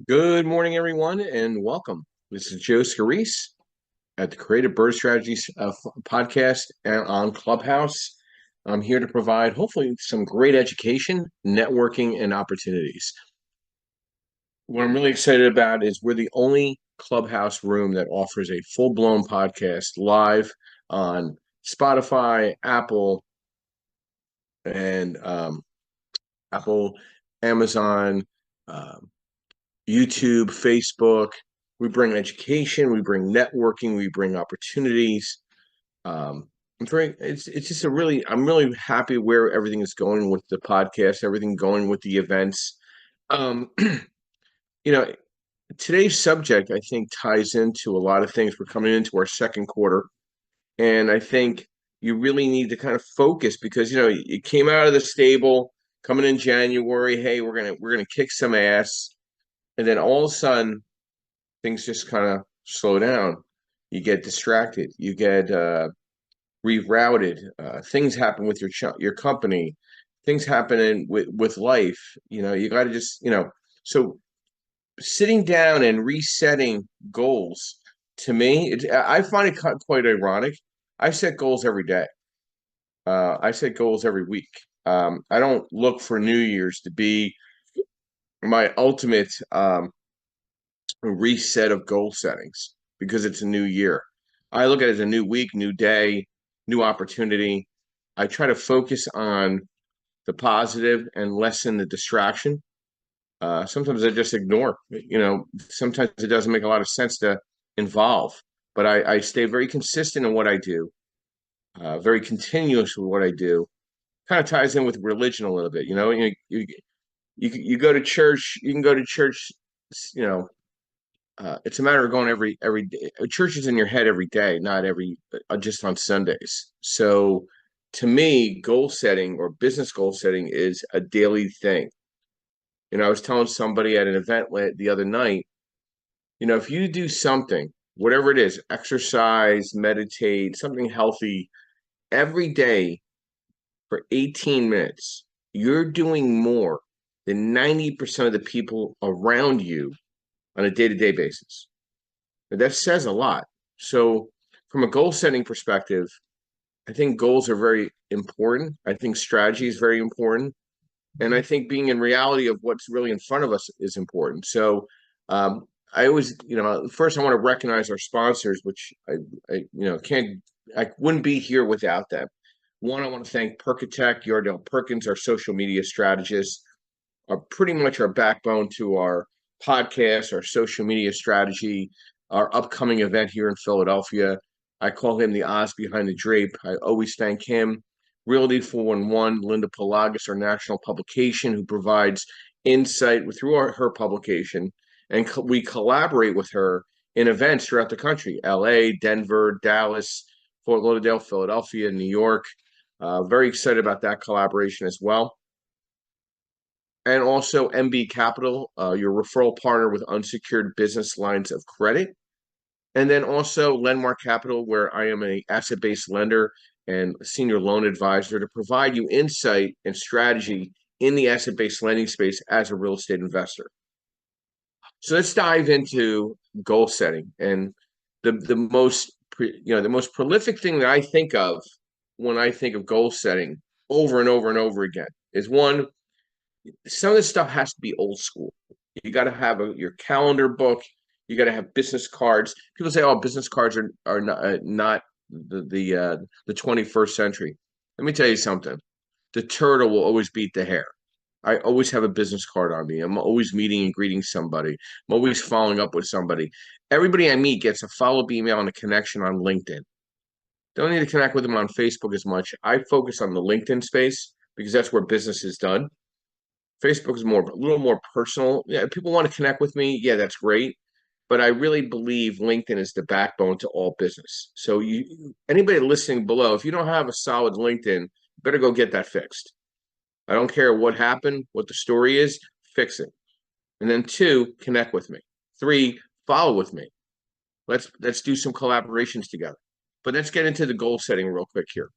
Good morning, everyone, and welcome. This is Joe Scarice at the Creative Bird Strategies podcast and on Clubhouse. I'm here to provide hopefully some great education, networking, and opportunities. What I'm really excited about is we're the only Clubhouse room that offers a full-blown podcast live on Spotify, and Apple, Amazon, um, YouTube, Facebook. We bring education, we bring networking, we bring opportunities. It's just I'm really happy where everything is going with the podcast, everything going with the events. Um, you know, Today's subject I think ties into a lot of things. We're coming into our second quarter, and I think you really need to kind of focus because it came out of the stable coming in January. Hey, we're gonna kick some ass, and then all of a sudden things just kind of slow down. You get distracted. You get rerouted. Things happen with your company. Things happen with life. You got to just So sitting down and resetting goals, to me, I find it quite ironic. I set goals every day. I set goals every week. I don't look for New Year's to be my ultimate reset of goal settings because it's a new year. I look at it as a new week, new day, new opportunity. I try to focus on the positive and lessen the distraction. Sometimes I just ignore. Sometimes it doesn't make a lot of sense to involve, but I stay very consistent in what I do, very continuous with what I do. Kind of ties in with religion a little bit. You go to church. You can go to church. You know, it's a matter of going every day. Church is in your head every day, not every just on Sundays. So, to me, goal setting or business goal setting is a daily thing. I was telling somebody at an event the other night. If you do something, whatever it is, exercise, meditate, something healthy every day for 18 minutes, you're doing more than 90% of the people around you on a day-to-day basis. That says a lot. So, from a goal setting perspective, I think goals are very important. I think strategy is very important. And I think being in reality of what's really in front of us is important. So, I always, first I want to recognize our sponsors, which I wouldn't be here without them. One, I want to thank Perkatech, Yardell Perkins, our social media strategist, are pretty much our backbone to our podcast, our social media strategy, our upcoming event here in Philadelphia. I call him the Oz behind the drape. I always thank him. Realty 411, Linda Pelagas, our national publication, who provides insight through her publication. And we collaborate with her in events throughout the country: LA, Denver, Dallas, Fort Lauderdale, Philadelphia, New York. Very excited about that collaboration as well. And also MB Capital, your referral partner with unsecured business lines of credit. And then also Lendmark Capital, where I am a asset-based lender and senior loan advisor to provide you insight and strategy in the asset-based lending space as a real estate investor. So let's dive into goal setting. And the most prolific thing that I think of when I think of goal setting over and over and over again is one, some of this stuff has to be old school. You got to have your calendar book. You got to have business cards. People say, "Oh, business cards are not the 21st century." Let me tell you something. The turtle will always beat the hare. I always have a business card on me. I'm always meeting and greeting somebody. I'm always following up with somebody. Everybody I meet gets a follow-up email and a connection on LinkedIn. Don't need to connect with them on Facebook as much. I focus on the LinkedIn space because that's where business is done. Facebook is a little more personal. Yeah, people want to connect with me. Yeah, that's great. But I really believe LinkedIn is the backbone to all business. So anybody listening below, if you don't have a solid LinkedIn, you better go get that fixed. I don't care what happened, what the story is, fix it. And then two, connect with me. Three, follow with me. Let's do some collaborations together. But let's get into the goal setting real quick here.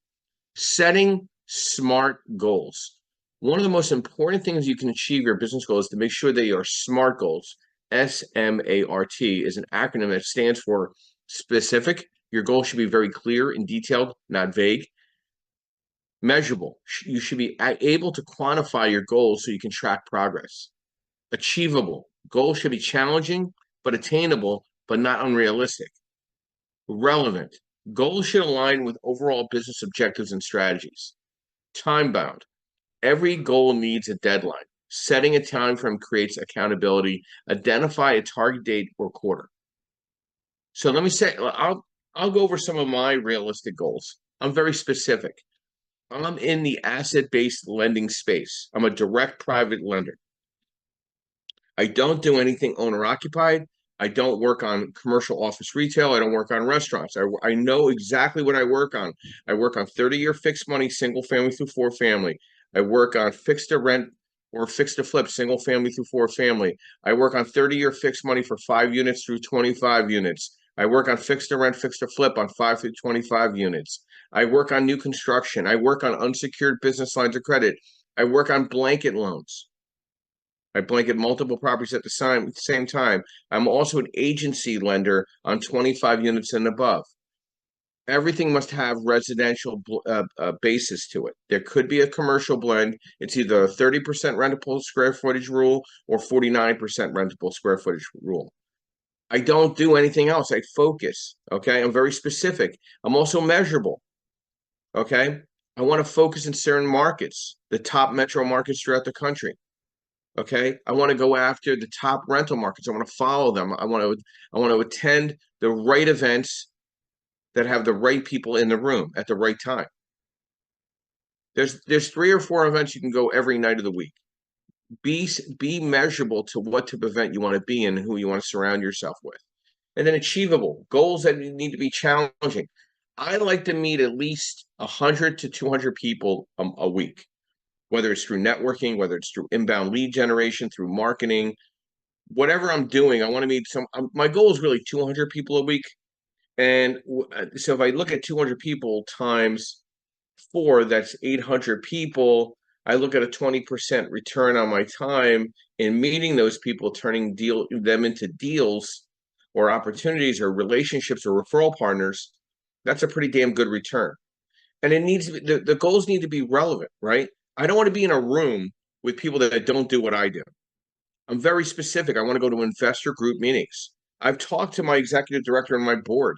Setting smart goals. One of the most important things you can achieve your business goals is to make sure they are smart goals. SMART is an acronym that stands for specific. Your goal should be very clear and detailed, not vague. Measurable. You should be able to quantify your goals so you can track progress. Achievable. Goals should be challenging but attainable, but not unrealistic. Relevant. Goals should align with overall business objectives and strategies. Time bound. Every goal needs a deadline. Setting a time frame creates accountability. Identify a target date or quarter. So let me say, I'll go over some of my realistic goals. I'm very specific. I'm in the asset-based lending space. I'm a direct private lender. I don't do anything owner-occupied. I don't work on commercial office retail. I don't work on restaurants. I know exactly what I work on. I work on 30-year fixed money, single family through four family. I work on fixed to rent or fixed to flip, single family through four family. I work on 30-year fixed money for 5 units through 25 units. I work on fixed to rent, fixed to flip on 5 through 25 units. I work on new construction. I work on unsecured business lines of credit. I work on blanket loans. I blanket multiple properties at the same time. I'm also an agency lender on 25 units and above. Everything must have residential basis to it. There could be a commercial blend. It's either a 30% rentable square footage rule or 49% rentable square footage rule. I don't do anything else. I focus. Okay. I'm very specific. I'm also measurable. Okay. I want to focus in certain markets, the top metro markets throughout the country. Okay. I want to go after the top rental markets. I want to follow them. I want to attend the right events that have the right people in the room at the right time. There's 3 or 4 events you can go every night of the week. Be measurable to what type of event you want to be in and who you want to surround yourself with. And then achievable goals that need to be challenging. I like to meet at least 100 to 200 people a week, whether it's through networking, whether it's through inbound lead generation, through marketing, whatever I'm doing. I want to meet my goal is really 200 people a week. And so if I look at 200 people times 4, that's 800 people. I look at a 20% return on my time in meeting those people, turning them into deals or opportunities or relationships or referral partners. That's a pretty damn good return. And it needs to be, the goals need to be relevant, right? I don't want to be in a room with people that don't do what I do. I'm very specific. I want to go to investor group meetings. I've talked to my executive director and my board.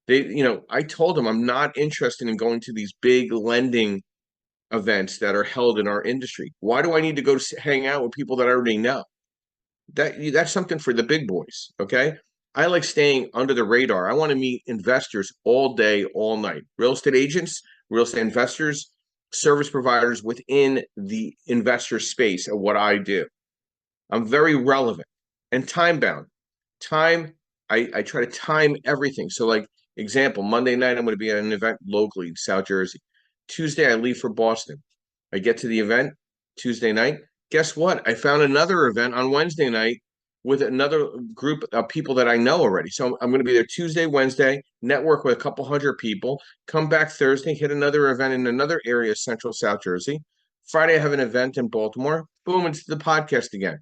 I told them I'm not interested in going to these big lending events that are held in our industry. Why do I need to go hang out with people that I already know? That's something for the big boys. Okay. I like staying under the radar. I want to meet investors all day, all night. Real estate agents, real estate investors, service providers within the investor space of what I do. I'm very relevant and time bound. Time, I try to time everything. So, like, example, Monday night, I'm going to be at an event locally in South Jersey. Tuesday, I leave for Boston. I get to the event Tuesday night. Guess what? I found another event on Wednesday night with another group of people that I know already. So I'm going to be there Tuesday, Wednesday, network with a couple hundred people, come back Thursday, hit another event in another area of Central South Jersey. Friday, I have an event in Baltimore. Boom, it's the podcast again.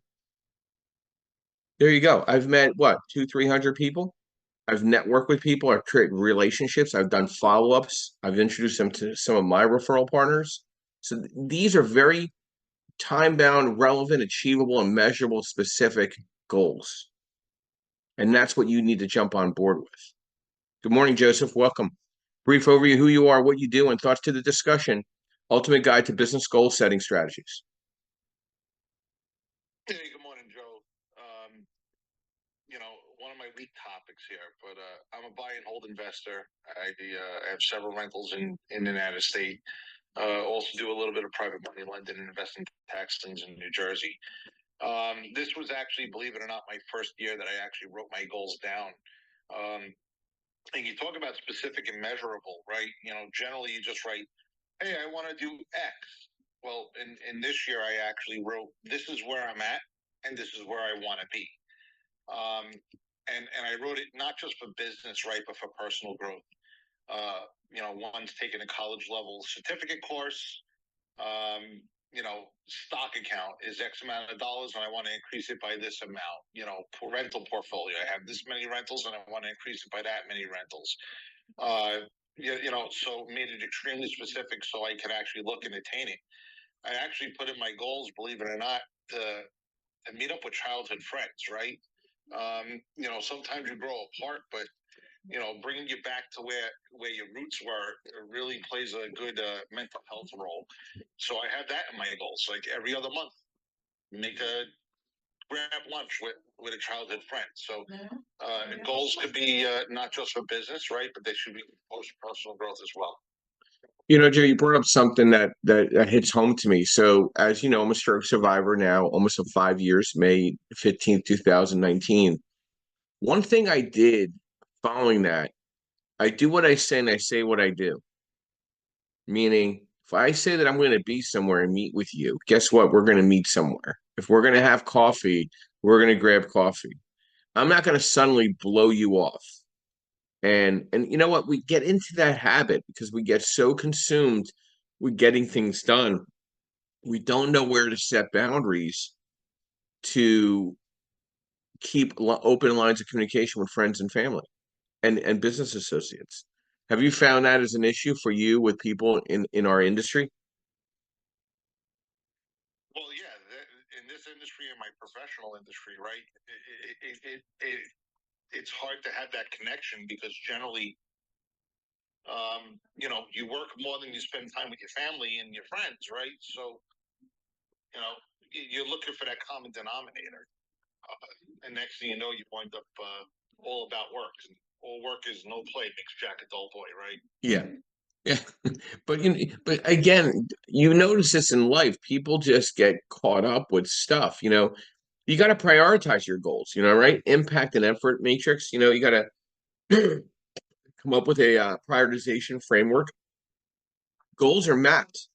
There you go. I've met what, 300 people? I've networked with people. I've created relationships. I've done follow-ups. I've introduced them to some of my referral partners. So these are very time-bound, relevant, achievable, and measurable specific goals. And that's what you need to jump on board with. Good morning, Joseph. Welcome. Brief overview, who you are, what you do, and thoughts to the discussion. Ultimate guide to business goal setting strategies. Hey, good morning, Joe. One of my weak topics here, but I'm a buy and hold investor. I have several rentals in and out of state. Also do a little bit of private money lending and investing tax things in New Jersey. This was actually, believe it or not, my first year that I actually wrote my goals down. And you talk about specific and measurable, right? Generally you just write, hey, I want to do X. Well, in this year, I actually wrote, this is where I'm at, and this is where I want to be. And I wrote it not just for business, right, but for personal growth. One's taking a college level certificate course. stock account is X amount of dollars and I want to increase it by this amount. Rental portfolio, I have this many rentals and I want to increase it by that many rentals. So made it extremely specific so I could actually look and attain it. I actually put in my goals, believe it or not, to meet up with childhood friends, right? Sometimes you grow apart, but bringing you back to where your roots were really plays a good mental health role. So I have that in my goals. Like every other month, make a grab lunch with a childhood friend. So goals could be not just for business, right? But they should be for personal growth as well. Joe, you brought up something that hits home to me. So, as you know, I'm a stroke survivor now, almost 5 years, May 15th, 2019. One thing I did following that, I do what I say and I say what I do. Meaning, if I say that I'm going to be somewhere and meet with you, guess what? We're going to meet somewhere. If we're going to have coffee, we're going to grab coffee. I'm not going to suddenly blow you off. And you know what? We get into that habit because we get so consumed with getting things done. We don't know where to set boundaries to keep open lines of communication with friends and family and business associates. Have you found that as an issue for you with people in our industry? Well, yeah, in this industry, in my professional industry, right? It's hard to have that connection because generally, you work more than you spend time with your family and your friends, right? So, you're looking for that common denominator. And next thing you know, you wind up all about work. And all work is no play makes Jack a dull boy, right? Yeah. Yeah. But again, you notice this in life. People just get caught up with stuff. You got to prioritize your goals, right? Impact and effort matrix. You got to come up with a prioritization framework. Goals are mapped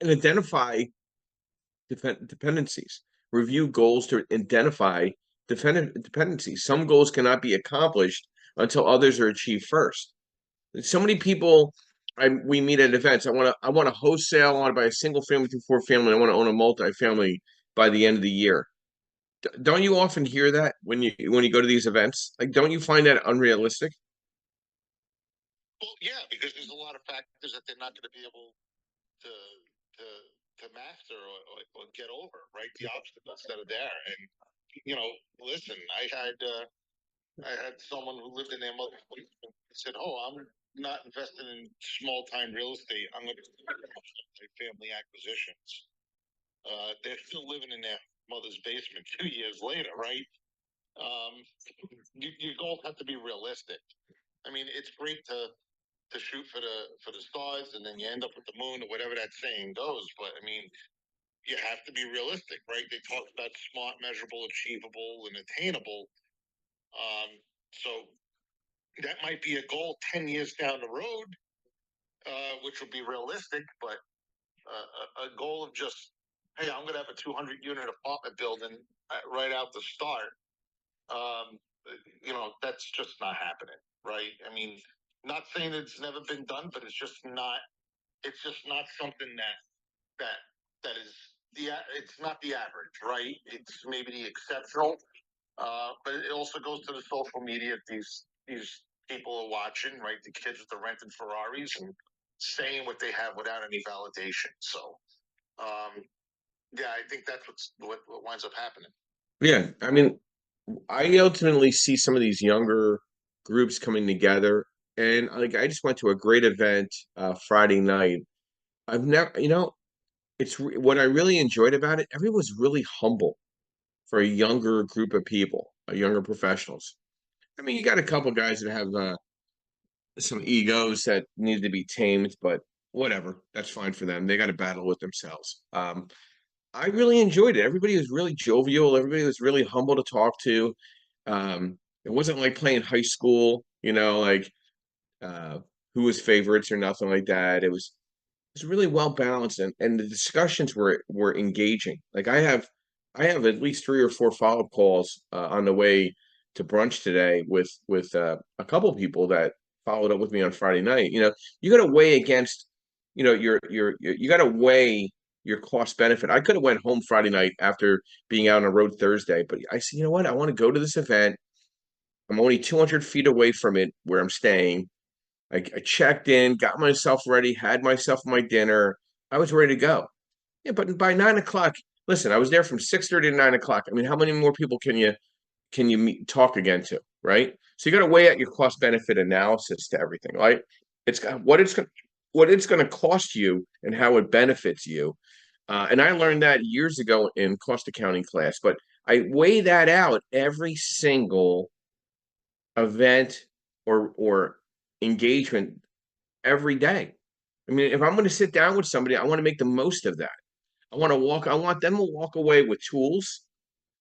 and identify dependencies. Review goals to identify dependencies. Some goals cannot be accomplished until others are achieved first. So many people we meet at events. I want to wholesale. I want to buy a single family through four family. I want to own a multifamily by the end of the year. Don't you often hear that when you go to these events? Like, don't you find that unrealistic? Well, yeah, because there's a lot of factors that they're not going to be able to to master or get over, right? The obstacles that are there, and listen, I had someone who lived in their mother's basement said, "Oh, I'm not investing in small time real estate. I'm going to do family acquisitions." They're still living in their mother's basement 2 years later, right? Um, your goals have to be realistic. I mean, it's great to shoot for the stars and then you end up with the moon or whatever that saying goes. But I mean, you have to be realistic, right? They talk about smart, measurable, achievable, and attainable. So that might be a goal 10 years down the road, which would be realistic, but a goal of just, hey, I'm going to have a 200 unit apartment building right out the start. Um, that's just not happening, right? I mean, not saying it's never been done, but it's just not. It's just not something that that is it's not the average, right? It's maybe the exceptional, but it also goes to the social media. These people are watching, right? The kids with the rented Ferraris and saying what they have without any validation. So, yeah, I think that's what winds up happening. Yeah, I mean, I ultimately see some of these younger groups coming together, and like I just went to a great event Friday night. I've never, what I really enjoyed about it. Everyone was really humble for a younger group of people, younger professionals. I mean, you got a couple guys that have some egos that need to be tamed, but whatever, that's fine for them. They got to battle with themselves. I really enjoyed it. Everybody was really jovial. Everybody was really humble to talk to. It wasn't like playing high school, like uh, who was favorites or nothing like that. It was really well balanced, and the discussions were engaging. Like I have at least three or four follow-up calls on the way to brunch today with a couple people that followed up with me on Friday night. You got to weigh against, you got to weigh your cost benefit. I could have went home Friday night after being out on the road Thursday, but I said, you know what? I want to go to this event. I'm only 200 feet away from it where I'm staying. I checked in, got myself ready, had myself my dinner. I was ready to go. Yeah, but by 9 o'clock, listen, I was there from 6:30 to 9 o'clock. I mean, how many more people can you talk again to, right? So you got to weigh out your cost benefit analysis to everything, right? It's got what it's going to cost you and how it benefits you. And I learned that years ago in cost accounting class, but I weigh that out every single event or engagement every day. I mean, if I'm going to sit down with somebody, I want to make the most of that. I want them to walk away with tools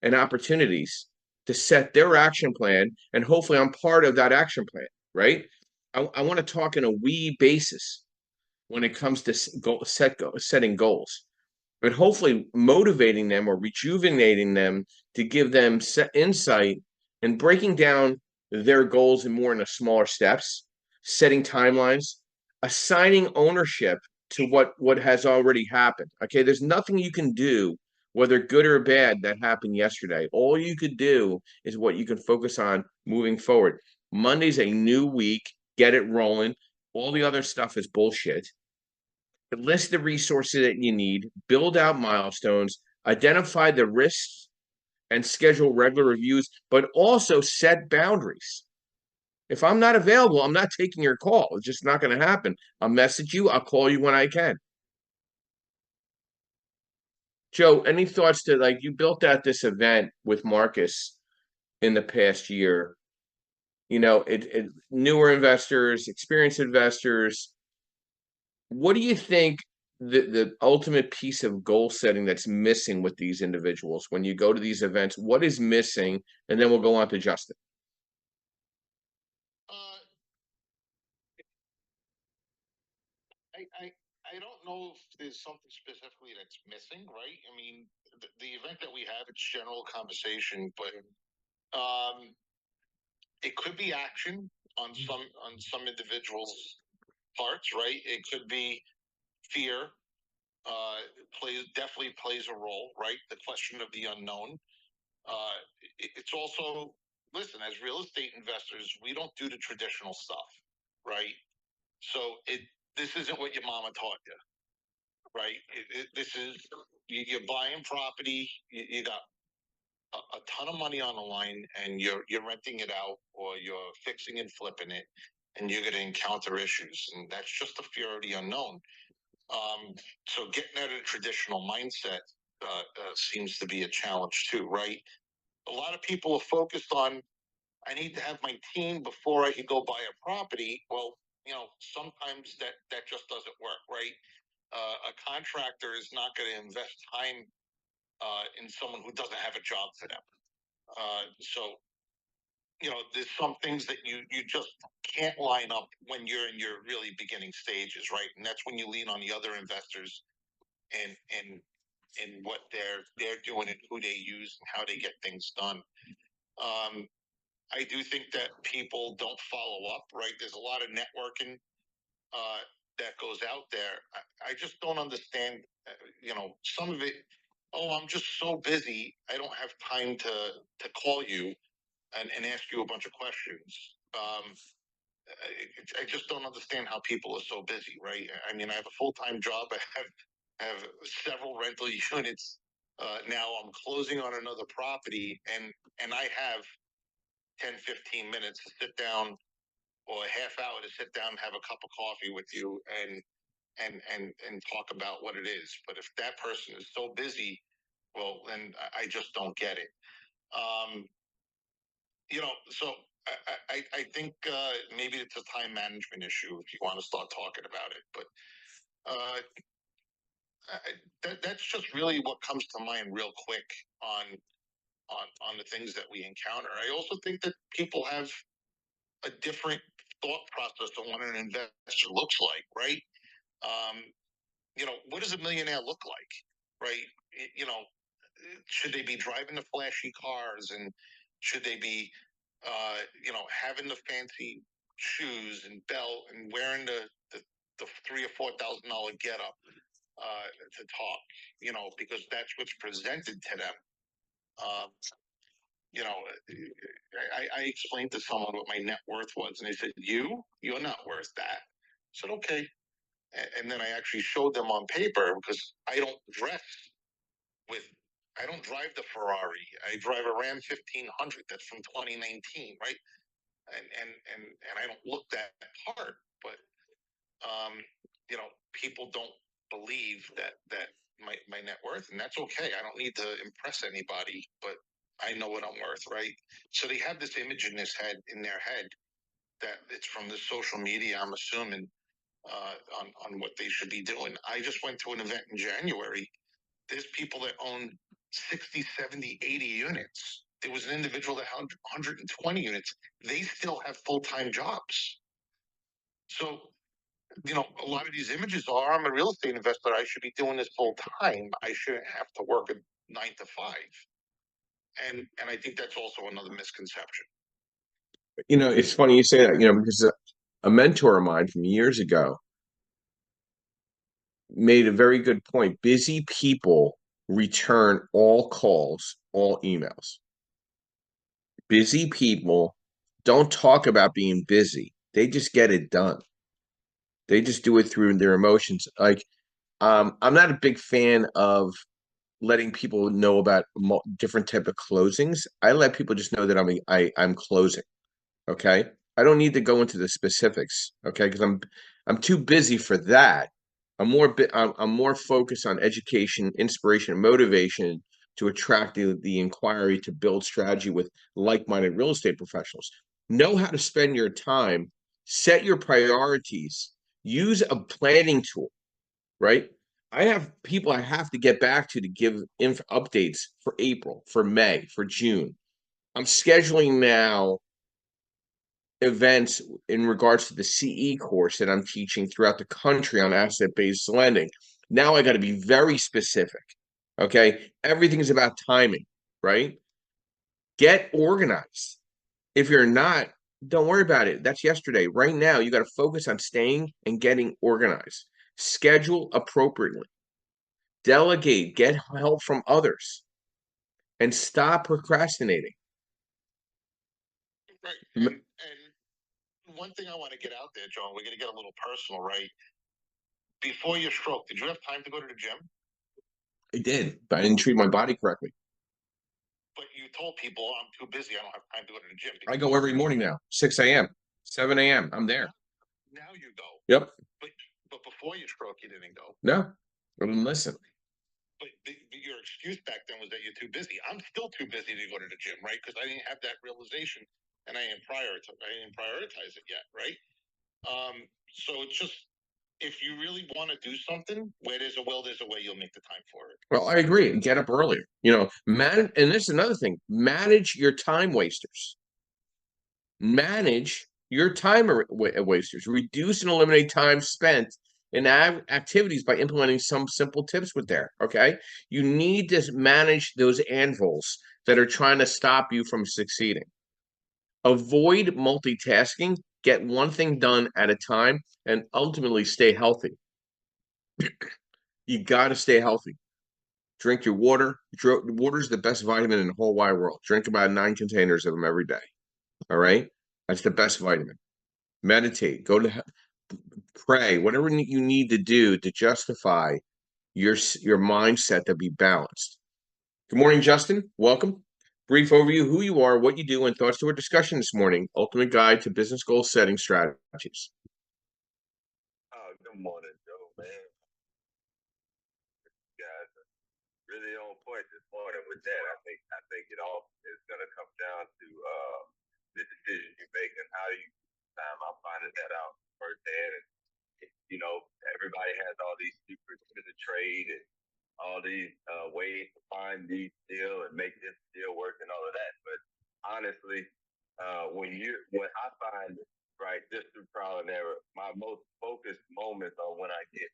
and opportunities to set their action plan. And hopefully I'm part of that action plan, right? I want to talk in a we basis when it comes to setting goals, but hopefully motivating them or rejuvenating them to give them insight and breaking down their goals in more in a smaller steps, setting timelines, assigning ownership to what has already happened. Okay, there's nothing you can do, whether good or bad, that happened yesterday. All you could do is what you can focus on moving forward. Monday's a new week. Get it rolling. All the other stuff is bullshit. List the resources that you need, build out milestones, identify the risks, and schedule regular reviews, but also set boundaries. If I'm not available, I'm not taking your call. It's just not going to happen. I'll message you. I'll call you when I can. Joe, any thoughts to like you built out this event with Marcus in the past year? You know, it newer investors, experienced investors. What do you think the ultimate piece of goal setting that's missing with these individuals when you go to these events? What is missing? And then we'll go on to Justin. Uh, I don't know if there's something specifically that's missing, right? I mean, the event that we have, it's general conversation, but it could be action on some individuals' parts, right? It could be fear. Definitely plays a role, right? The question of the unknown. Uh, it's also, listen, as real estate investors, we don't do the traditional stuff, right? So this isn't what your mama taught you, right? This is you're buying property. You got a ton of money on the line, and you're renting it out, or you're fixing and flipping it, and you're going to encounter issues, and that's just the fear of the unknown. So getting out of the traditional mindset seems to be a challenge too, right? A lot of people are focused on, I need to have my team before I can go buy a property. Well, sometimes that just doesn't work, right? A contractor is not going to invest time in someone who doesn't have a job for them. So there's some things that you just can't line up when you're in your really beginning stages, right? And that's when you lean on the other investors and what they're doing and who they use and how they get things done. I do think that people don't follow up, right? There's a lot of networking that goes out there. I just don't understand, some of it. Oh, I'm just so busy. I don't have time to call you and ask you a bunch of questions. I just don't understand how people are so busy, right? I mean, I have a full-time job. I have several rental units. Now I'm closing on another property, and I have 10, 15 minutes to sit down, or a half hour to sit down and have a cup of coffee with you and talk about what it is. But if that person is so busy, well, then I just don't get it. So I think maybe it's a time management issue if you want to start talking about it. But uh, that's just really what comes to mind real quick on on the things that we encounter. I also think that people have a different thought process on what an investor looks like, right? Um, what does a millionaire look like, right? Should they be driving the flashy cars, and should they be, having the fancy shoes and belt and wearing the $3,000 or $4,000 get up? to talk, because that's what's presented to them. Um, I explained to someone what my net worth was, and they said, "You're not worth that." I said, "Okay," and then I actually showed them on paper because with. I don't drive the Ferrari. I drive a Ram 1500 that's from 2019, right? And I don't look that part, but um, people don't believe that my net worth, and that's okay. I don't need to impress anybody, but I know what I'm worth, right? So they have this image in their head that it's from the social media, I'm assuming, on what they should be doing. I just went to an event in January. There's people that own 60, 70, 80 units. There was an individual that had 120 units. They still have full-time jobs. So, a lot of these images are, I'm a real estate investor. I should be doing this full time. I shouldn't have to work a 9 to 5. And I think that's also another misconception. It's funny you say that, because a mentor of mine from years ago made a very good point. Busy people return all calls, all emails. Busy people don't talk about being busy. They just get it done. They just do it through their emotions. Like, I'm not a big fan of letting people know about different type of closings. I let people just know that I'm closing. Okay. I don't need to go into the specifics. Okay. Because I'm too busy for that. I'm more focused on education, inspiration, and motivation to attract the inquiry to build strategy with like-minded real estate professionals. Know how to spend your time, set your priorities, use a planning tool, right? I have people I have to get back to give updates for April, for May, for June. I'm scheduling now events in regards to the CE course that I'm teaching throughout the country on asset-based lending. Now I got to be very specific. Okay. Everything's about timing, right? Get organized. If you're not, don't worry about it. That's yesterday. Right now, you got to focus on staying and getting organized. Schedule appropriately. Delegate, get help from others, and stop procrastinating. Right. And one thing I want to get out there, John, we're going to get a little personal, right? Before your stroke, did you have time to go to the gym? I did, but I didn't treat my body correctly. But you told people, oh, I'm too busy. I don't have time to go to the gym. I go every morning now, 6 a.m., 7 a.m. I'm there. Now you go. Yep. But before your stroke, you didn't go. No, I didn't listen. But your excuse back then was that you're too busy. I'm still too busy to go to the gym, right? Because I didn't have that realization, and I didn't prioritize it yet, right? So it's just, if you really want to do something, where there's a will, there's a way. You'll make the time for it. Well, I agree. Get up earlier. Manage, and this is another thing. Manage your time wasters. Manage your time wasters. Reduce and eliminate time spent in activities by implementing some simple tips with there. Okay. You need to manage those anvils that are trying to stop you from succeeding. Avoid multitasking, get one thing done at a time, and ultimately stay healthy. You got to stay healthy. Drink your water. Water is the best vitamin in the whole wide world. Drink about 9 containers of them every day. All right. That's the best vitamin. Meditate. Pray. Whatever you need to do to justify your mindset to be balanced. Good morning, Justin. Welcome. Brief overview: who you are, what you do, and thoughts to our discussion this morning. Ultimate guide to business goal setting strategies. Good morning, Joe, man. You guys are really on point this morning with that. I think it all is gonna come down to the decision you make and how you time out finding that out firsthand. And everybody has all these secrets to the trade and all these ways to find these deal and make this deal work and all of that. But honestly, when I find right just through trial and error, my most focused moments are when I get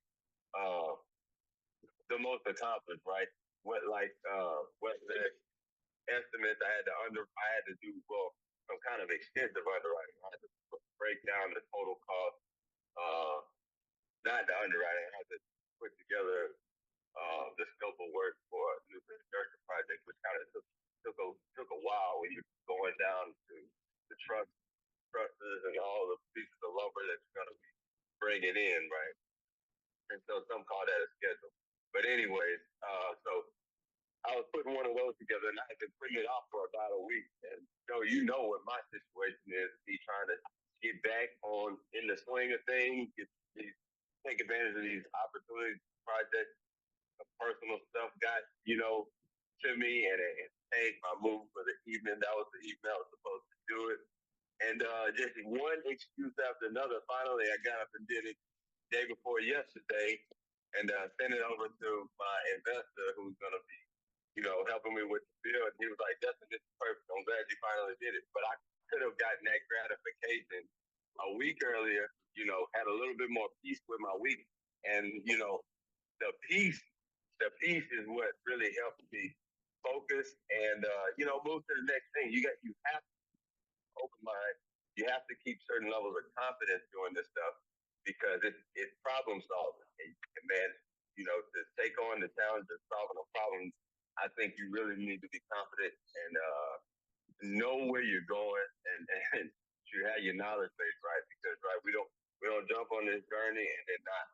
the most accomplished, right? What the estimates I had to do some kind of extensive underwriting. I had to break down the total cost, not the underwriting. I had to put together the scope of work for a new construction project, which kind of took a while when you're going down to the trusses and all the pieces of lumber that you're going to be bringing in, right? And so some call that a schedule. But anyways, so I was putting one of those together, and I had been putting it off for about a week. And so you know what my situation is: me trying to get back on in the swing of things, take advantage of these opportunities, projects, personal stuff got to me, and it changed my mood for the evening. That was the evening I was supposed to do it, and just one excuse after another. Finally, I got up and did it day before yesterday, and sent it over to my investor, who's going to be helping me with the bill. And he was like, Justin, this is perfect. I'm glad you finally did it. But I could have gotten that gratification a week earlier, had a little bit more peace with my week. And, the peace is what really helps me focus and, move to the next thing. You have to open mind. You have to keep certain levels of confidence doing this stuff because it's problem solving. And man, to take on the challenge of solving a problem, I think you really need to be confident and know where you're going and you have your knowledge base right, because we don't jump on this journey and then not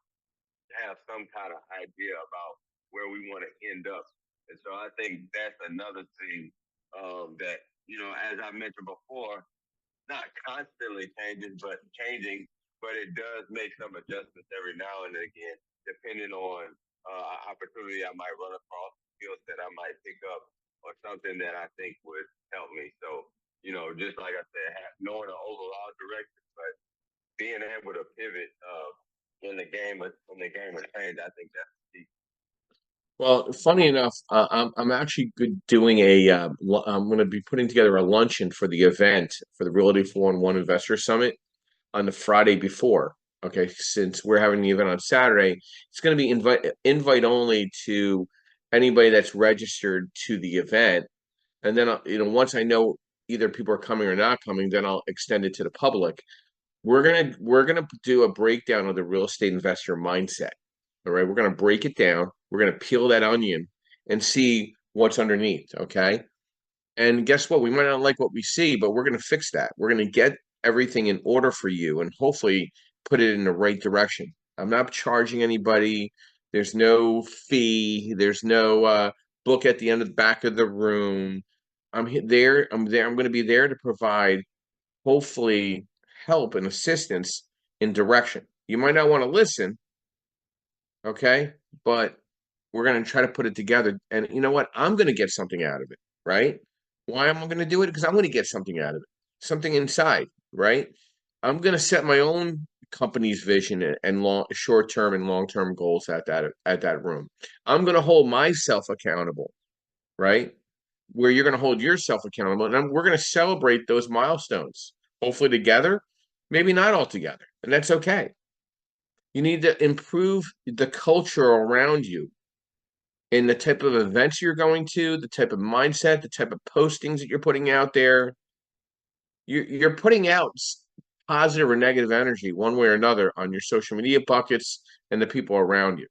have some kind of idea about where we want to end up. And so I think that's another thing that as I mentioned before, not constantly changing, but it does make some adjustments every now and again, depending on opportunity I might run across, skill set I might pick up, or something that I think would help me. So, just like I said, knowing an overall direction, but being able to pivot when the game has changed, I think that's the key. Well, funny enough, I'm actually doing I'm going to be putting together a luncheon for the event for the Realty 4-in-1 Investor Summit on the Friday before. Okay, since we're having the event on Saturday, it's going to be invite only to anybody that's registered to the event. And then once I know either people are coming or not coming, then I'll extend it to the public. We're gonna do a breakdown of the real estate investor mindset. All right, we're gonna break it down. We're gonna peel that onion and see what's underneath. Okay, and guess what? We might not like what we see, but we're gonna fix that. We're gonna get everything in order for you, and hopefully put it in the right direction. I'm not charging anybody. There's no fee. There's no book at the end of the back of the room. I'm there. I'm going to be there to provide, hopefully, help and assistance in direction. You might not want to listen, okay? But we're going to try to put it together. And you know what? I'm going to get something out of it, right? Why am I going to do it? Because I'm going to get something out of it, something inside, right? I'm going to set my own company's vision and short-term and long-term goals at that room. I'm going to hold myself accountable, right? Where you're going to hold yourself accountable, and we're going to celebrate those milestones, hopefully together, maybe not all together, and that's okay. You need to improve the culture around you in the type of events you're going to, the type of mindset, the type of postings that you're putting out there. You're putting out positive or negative energy one way or another on your social media buckets and the people around you.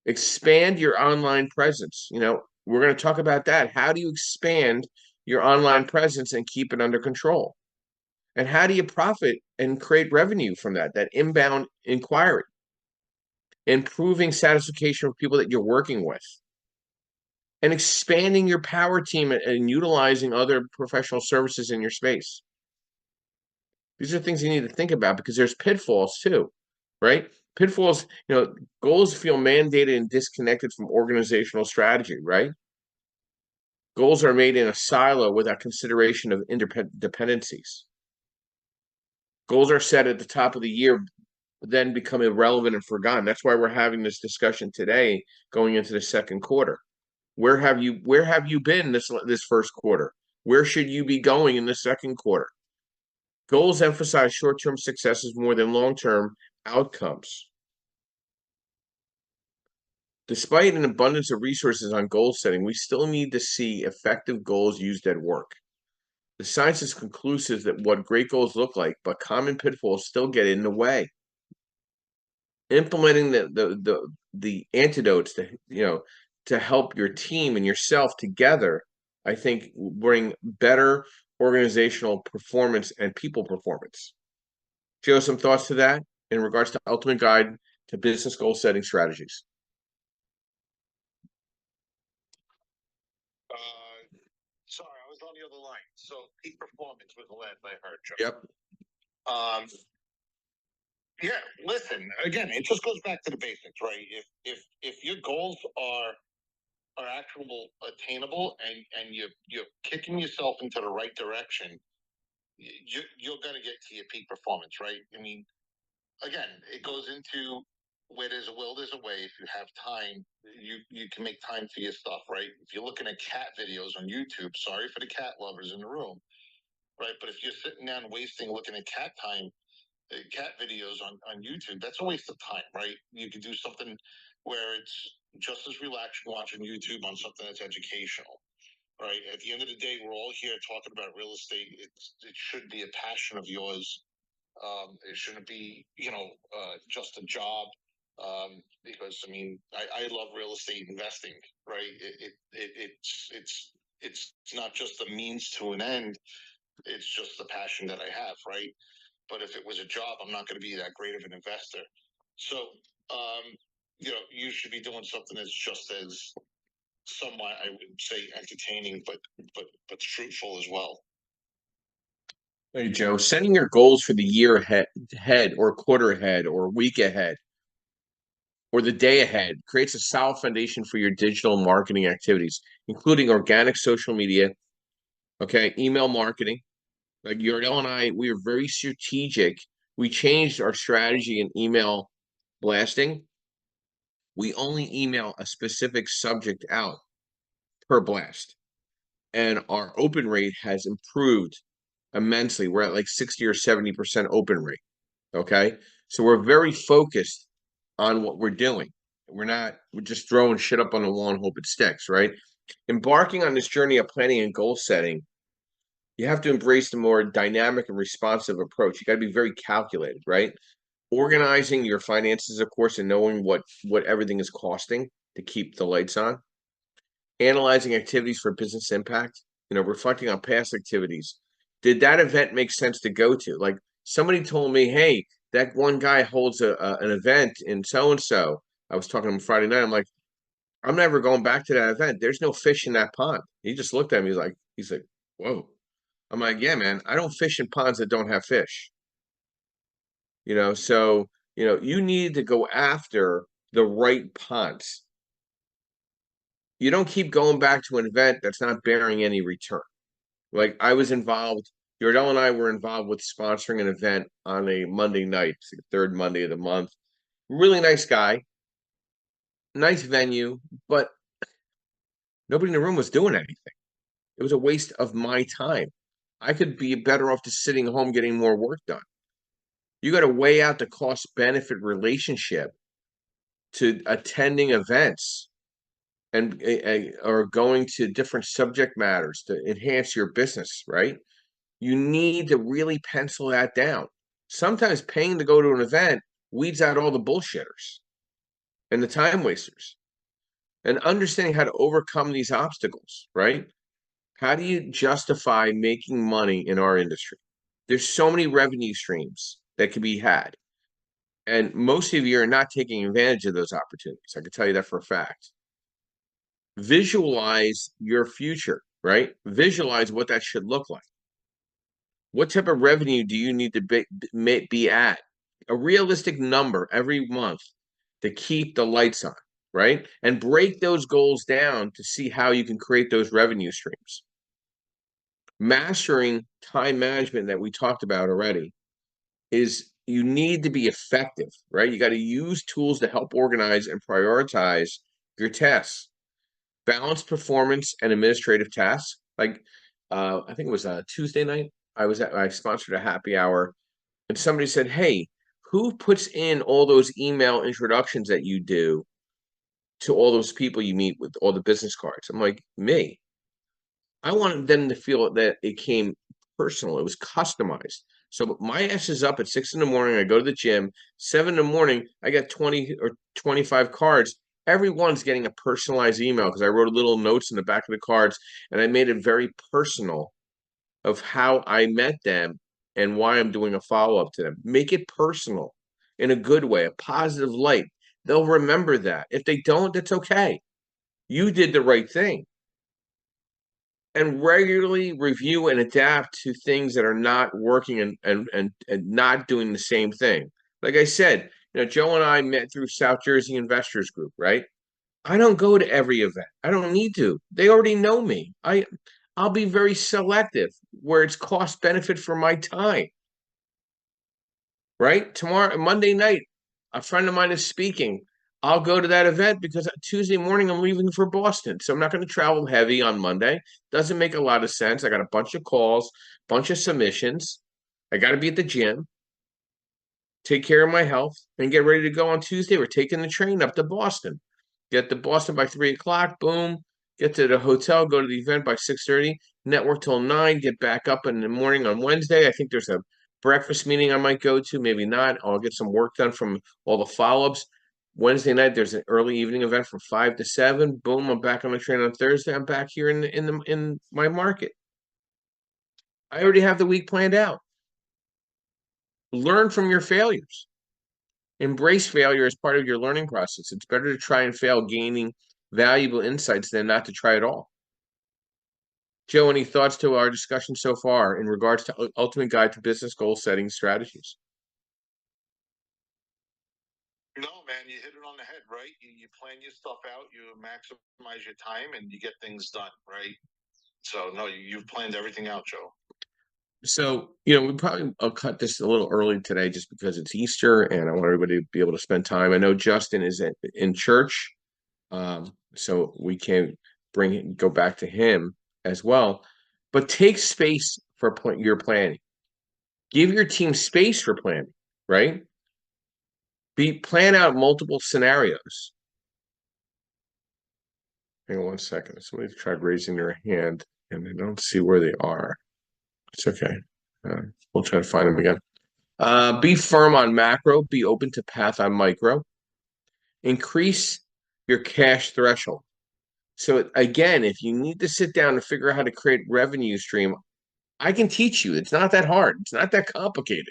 Expand your online presence. We're going to talk about that. How do you expand your online presence and keep it under control? And how do you profit and create revenue from that inbound inquiry? Improving satisfaction with people that you're working with. And expanding your power team and utilizing other professional services in your space. These are things you need to think about because there's pitfalls too, right? Pitfalls, goals feel mandated and disconnected from organizational strategy, right? Goals are made in a silo without consideration of interdependencies. Goals are set at the top of the year, then become irrelevant and forgotten. That's why we're having this discussion today, going into the second quarter. Where have you been this first quarter? Where should you be going in the second quarter? Goals emphasize short-term successes more than long-term outcomes. Despite an abundance of resources on goal setting, we still need to see effective goals used at work. The science is conclusive that what great goals look like, but common pitfalls still get in the way. Implementing the the antidotes to help your team and yourself together, I think bring better organizational performance and people performance. Joe, some thoughts to that in regards to ultimate guide to business goal setting strategies? Sorry, I was on the other line. So peak performance was the last I heard, Joe. Yep. Yeah, listen, again, it just goes back to the basics, right? If your goals are actual attainable and you're kicking yourself into the right direction, you're gonna get to your peak performance, right? I mean, again, it goes into where there's a will, there's a way. If you have time, you can make time for your stuff, right? If you're looking at cat videos on YouTube, sorry for the cat lovers in the room, right? But if you're sitting down wasting looking at cat videos on YouTube, that's a waste of time, right? You could do something where it's just as relaxing watching YouTube on something that's educational, right? At the end of the day, we're all here talking about real estate. It should be a passion of yours. It shouldn't be, just a job. Because I mean, I love real estate investing, right? It's not just a means to an end. It's just the passion that I have, right? But if it was a job, I'm not going to be that great of an investor. So, you should be doing something that's just as somewhat, I would say, entertaining, but fruitful as well. Hey, Joe, setting your goals for the year ahead or quarter ahead or week ahead or the day ahead creates a solid foundation for your digital marketing activities, including organic social media, okay, email marketing. Like Yardell and I, we are very strategic. We changed our strategy in email blasting. We only email a specific subject out per blast. And our open rate has improved immensely. We're at like 60 or 70% open rate. Okay. So we're very focused on what we're doing. We're just throwing shit up on the wall and hope it sticks, right? Embarking on this journey of planning and goal setting, you have to embrace the more dynamic and responsive approach. You got to be very calculated, right? Organizing your finances, of course, and knowing what everything is costing to keep the lights on. Analyzing activities for business impact, reflecting on past activities. Did that event make sense to go to? Like somebody told me, hey, that one guy holds an event in so and so. I was talking to him Friday night. I'm like, I'm never going back to that event. There's no fish in that pond. He just looked at me. He's like, whoa. I'm like, yeah, man, I don't fish in ponds that don't have fish. So you need to go after the right ponds. You don't keep going back to an event that's not bearing any return. Like I was involved, Yordell and I were involved with sponsoring an event on a Monday night, the third Monday of the month. Really nice guy, nice venue, but nobody in the room was doing anything. It was a waste of my time. I could be better off just sitting home getting more work done. You got to weigh out the cost benefit relationship to attending events and or going to different subject matters to enhance your business, right? You need to really pencil that down. Sometimes paying to go to an event weeds out all the bullshitters and the time wasters, and understanding how to overcome these obstacles, right? How do you justify making money in our industry? There's so many revenue streams that can be had. And most of you are not taking advantage of those opportunities. I can tell you that for a fact. Visualize your future, right? Visualize what that should look like. What type of revenue do you need to be at? A realistic number every month to keep the lights on, right? And break those goals down to see how you can create those revenue streams. Mastering time management that we talked about already is you need to be effective, right? You got to use tools to help organize and prioritize your tasks. Balance performance and administrative tasks. Like I think it was a Tuesday night. I sponsored a happy hour, and somebody said, "Hey, who puts in all those email introductions that you do to all those people you meet with all the business cards?" I'm like, "Me." I wanted them to feel that it came personal. It was customized. So my ass is up at 6 in the morning. I go to the gym. 7 in the morning, I get 20 or 25 cards. Everyone's getting a personalized email because I wrote little notes in the back of the cards, and I made it very personal of how I met them and why I'm doing a follow-up to them. Make it personal in a good way, a positive light. They'll remember that. If they don't, that's okay. You did the right thing. And regularly review and adapt to things that are not working and not doing the same thing. Like I said, Joe and I met through South Jersey Investors Group, right? I don't go to every event. I don't need to. They already know me. I'll be very selective where it's cost benefit for my time. Right? Tomorrow, Monday night, a friend of mine is speaking. I'll go to that event because Tuesday morning I'm leaving for Boston. So I'm not going to travel heavy on Monday. Doesn't make a lot of sense. I got a bunch of calls, bunch of submissions. I got to be at the gym, take care of my health, and get ready to go on Tuesday. We're taking the train up to Boston. Get to Boston by 3 o'clock. Boom. Get to the hotel. Go to the event by 6:30. Network till 9. Get back up in the morning on Wednesday. I think there's a breakfast meeting I might go to. Maybe not. I'll get some work done from all the follow-ups. Wednesday night there's an early evening event from 5 to 7. Boom. I'm back on the train on Thursday. I'm back here in my market. I already have the week planned out. Learn from your failures. Embrace failure as part of your learning process. It's better to try and fail, gaining valuable insights than not to try at all. Joe, any thoughts to our discussion so far in regards to Ultimate Guide to Business Goal Setting Strategies? No, man, you hit it on the head, right? You plan your stuff out, you maximize your time, and you get things done, right? So, no, you've planned everything out, Joe. So, I'll cut this a little early today just because it's Easter and I want everybody to be able to spend time. I know Justin is in church, so we can't go back to him as well. But take space for your planning. Give your team space for planning, right? Plan out multiple scenarios. Hang on one second. Somebody tried raising their hand and I don't see where they are. It's okay. We'll try to find them again. Be firm on macro. Be open to path on micro. Increase your cash threshold. So again, if you need to sit down and figure out how to create revenue stream, I can teach you. It's not that hard. It's not that complicated.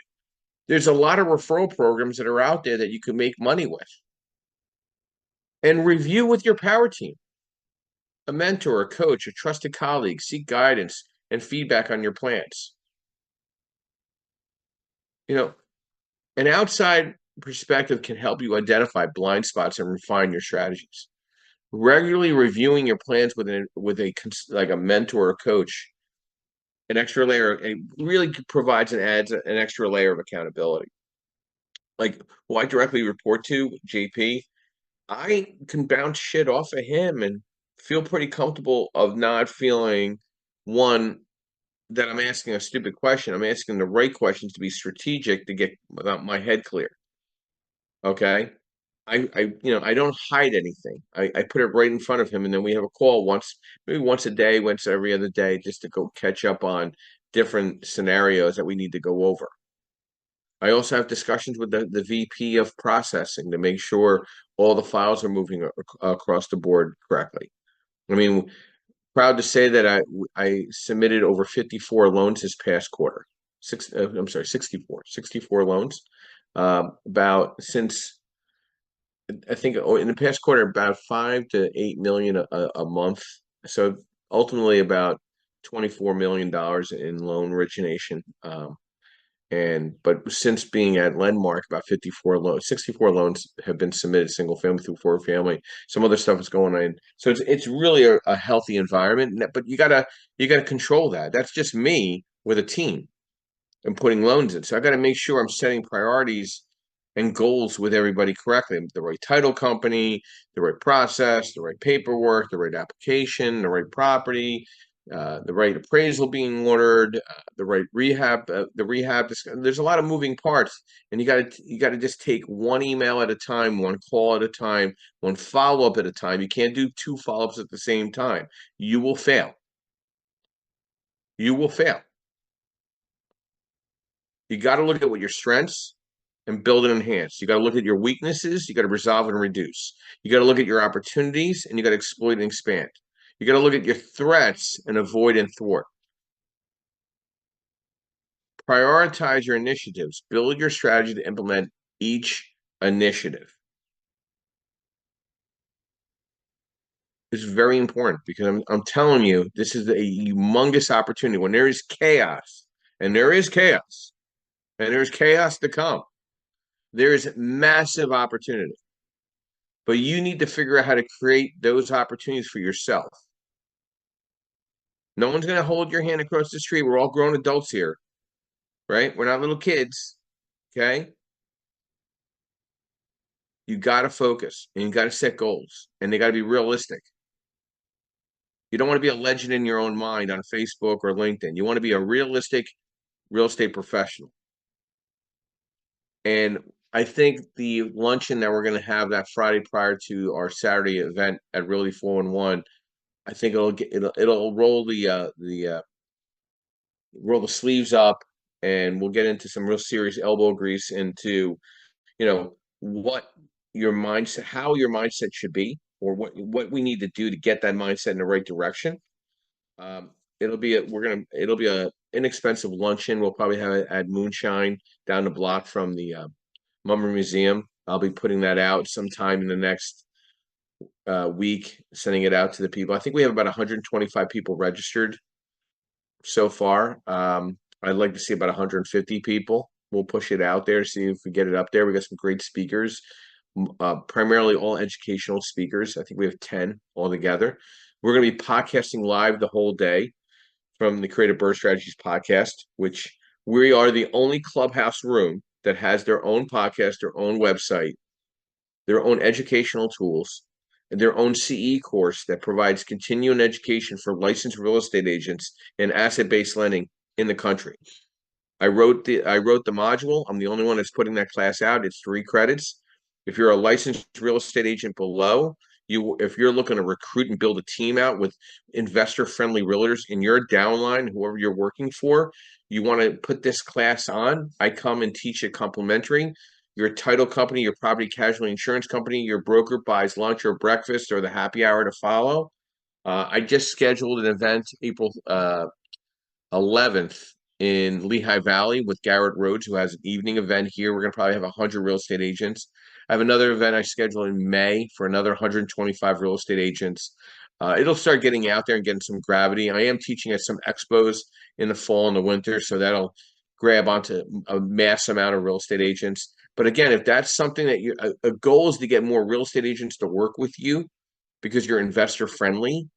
There's a lot of referral programs that are out there that you can make money with. And review with your power team. A mentor, a coach, a trusted colleague. Seek guidance and feedback on your plans. An outside perspective can help you identify blind spots and refine your strategies. Regularly reviewing your plans with a mentor or coach, an extra layer, it really provides and adds an extra layer of accountability. Like who I directly report to, JP, I can bounce shit off of him and feel pretty comfortable of not feeling that I'm asking a stupid question. I'm asking the right questions to be strategic to get my head clear. Okay. I don't hide anything. I put it right in front of him, and then we have a call maybe once a day, once every other day, just to go catch up on different scenarios that we need to go over. I also have discussions with the VP of processing to make sure all the files are moving across the board correctly. I mean, proud to say that I submitted over 54 loans this past quarter. 64 loans. Since I think in the past quarter, about 5 to 8 million a month. So ultimately about $24 million in loan origination. But since being at Lendmark, about 64 loans have been submitted single family through 4 family. Some other stuff is going on. So it's really a healthy environment, but you gotta control that. That's just me with a team and putting loans in. So I got to make sure I'm setting priorities and goals with everybody correctly. The right title company, the right process, the right paperwork, the right application, the right property, the right appraisal being ordered, the right rehab, the rehab. There's a lot of moving parts, and you got to just take one email at a time, one call at a time, one follow up at a time. You can't do 2 follow-ups at the same time. You will fail. You will fail. You got to look at what your strengths and build and enhance. You got to look at your weaknesses. You got to resolve and reduce. You got to look at your opportunities and you got to exploit and expand. You got to look at your threats and avoid and thwart. Prioritize your initiatives. Build your strategy to implement each initiative. This is very important because I'm telling you, this is a humongous opportunity. When there is chaos, and there is chaos, and there's chaos to come, there is massive opportunity. But you need to figure out how to create those opportunities for yourself. No one's going to hold your hand across the street. We're all grown adults here, right? We're not little kids, okay? You got to focus and you got to set goals, and they got to be realistic. You don't want to be a legend in your own mind on Facebook or LinkedIn. You want to be a realistic real estate professional. And I think the luncheon that we're going to have that Friday prior to our Saturday event at Realty 411, I think it'll roll roll the sleeves up, and we'll get into some real serious elbow grease into, what your mindset, how your mindset should be, or what we need to do to get that mindset in the right direction. It'll be a inexpensive luncheon. We'll probably have it at Moonshine down the block from the Mummer Museum. I'll be putting that out sometime in the next week, sending it out to the people. I think we have about 125 people registered so far. I'd like to see about 150 people. We'll push it out there, see if we get it up there. We got some great speakers, primarily all educational speakers. I think we have 10 altogether. We're going to be podcasting live the whole day from the Creative Birth Strategies podcast, which we are the only clubhouse room that has their own podcast, their own website, their own educational tools, and their own CE course that provides continuing education for licensed real estate agents and asset-based lending in the country. I wrote the module. I'm the only one that's putting that class out. It's 3 credits. If you're a licensed real estate agent below, if you're looking to recruit and build a team out with investor-friendly realtors in your downline, whoever you're working for, you want to put this class on. I come and teach it complimentary. Your title company, your property casualty insurance company, your broker buys lunch or breakfast or the happy hour to follow. I just scheduled an event April 11th in Lehigh Valley with Garrett Rhodes, who has an evening event here. We're going to probably have 100 real estate agents. I have another event I scheduled in May for another 125 real estate agents. It'll start getting out there and getting some gravity. I am teaching at some expos in the fall and the winter, so that'll grab onto a mass amount of real estate agents. But again, if that's something that a goal is to get more real estate agents to work with you because you're investor friendly,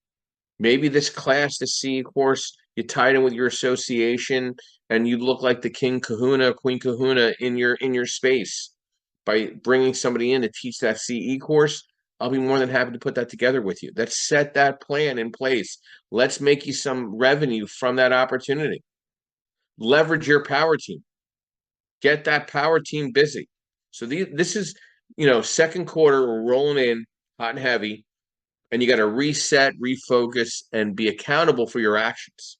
maybe this class, the CE course, you tie it in with your association and you look like the king kahuna, queen kahuna in your space by bringing somebody in to teach that CE course. I'll be more than happy to put that together with you. Let's set that plan in place. Let's make you some revenue from that opportunity. Leverage your power team. Get that power team busy. So this is, second quarter, we're rolling in hot and heavy, and you got to reset, refocus, and be accountable for your actions.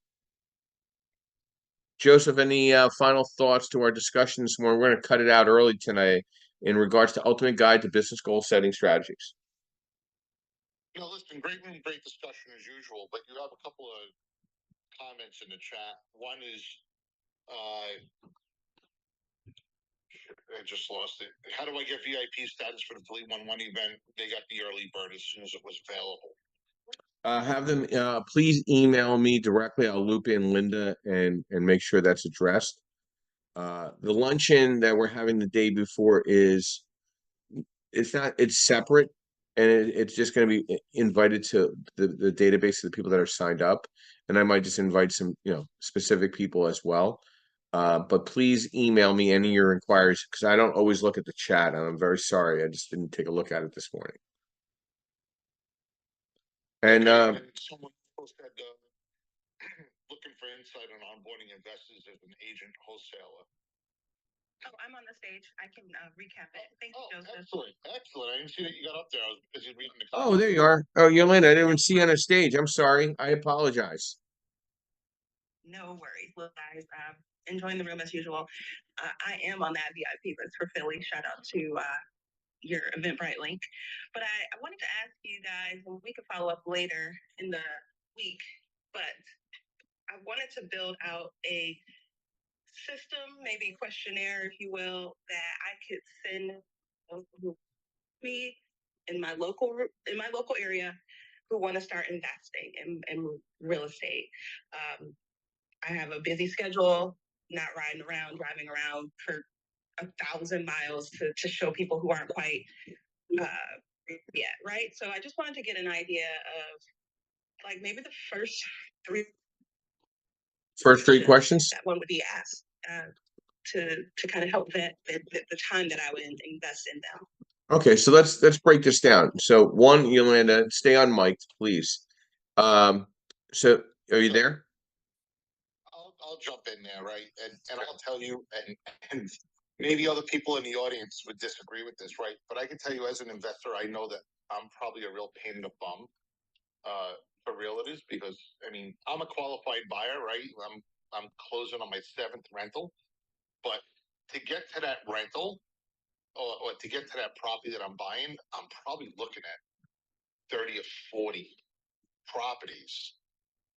Joseph, any final thoughts to our discussion this morning? We're going to cut it out early tonight in regards to Ultimate Guide to Business Goal Setting Strategies. Listen, great room, great discussion as usual, but you have a couple of comments in the chat. One is, I just lost it. How do I get VIP status for the 311 event? They got the early bird as soon as it was available. Have them please email me directly. I'll loop in Linda and make sure that's addressed. The luncheon that we're having the day before it's separate, and it's just going to be invited to the database of the people that are signed up, and I might just invite some specific people as well. But please email me any of your inquiries because I don't always look at the chat, and I'm very sorry. I just didn't take a look at it this morning. And someone said looking for insight on onboarding investors as an agent wholesaler. Oh, I'm on the stage. I can recap it. Thank you, Joseph. Excellent. I didn't see that you got up there. I was busy reading the comments. Oh, there you are. Oh, Yolanda, I didn't even see you on the stage. I'm sorry. I apologize. No worries. Look, guys, enjoying the room as usual. I am on that VIP list for Philly. Shout out to your Eventbrite link. But I wanted to ask you guys, and we could follow up later in the week, but I wanted to build out a system, maybe a questionnaire, if you will, that I could send me in my local area who want to start investing in real estate. I have a busy schedule, not driving around for 1,000 miles to show people who aren't quite yet, right? So I just wanted to get an idea of like maybe the first three questions. that one would be asked to kind of help vet the time that I would invest in them. Okay, so let's break this down. So one, Yolanda, stay on mic, please. So are you there? I'll jump in there, right? And I'll tell you, and maybe other people in the audience would disagree with this, right? But I can tell you as an investor, I know that I'm probably a real pain in the bum for realtors because I mean I'm a qualified buyer, right? I'm closing on my 7th rental, but to get to that rental or to get to that property that I'm buying, I'm probably looking at 30 or 40 properties,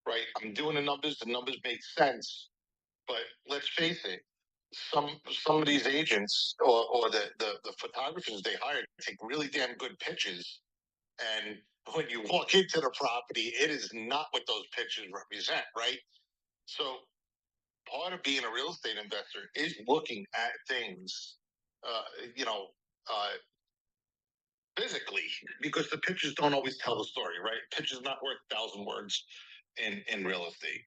right? I'm doing the numbers make sense, but let's face it, some of these agents or the photographers they hire take really damn good pictures, and when you walk into the property, it is not what those pictures represent, right? So part of being a real estate investor is looking at things, you know, physically, because the pictures don't always tell the story, right? Pictures not worth 1,000 words in real estate.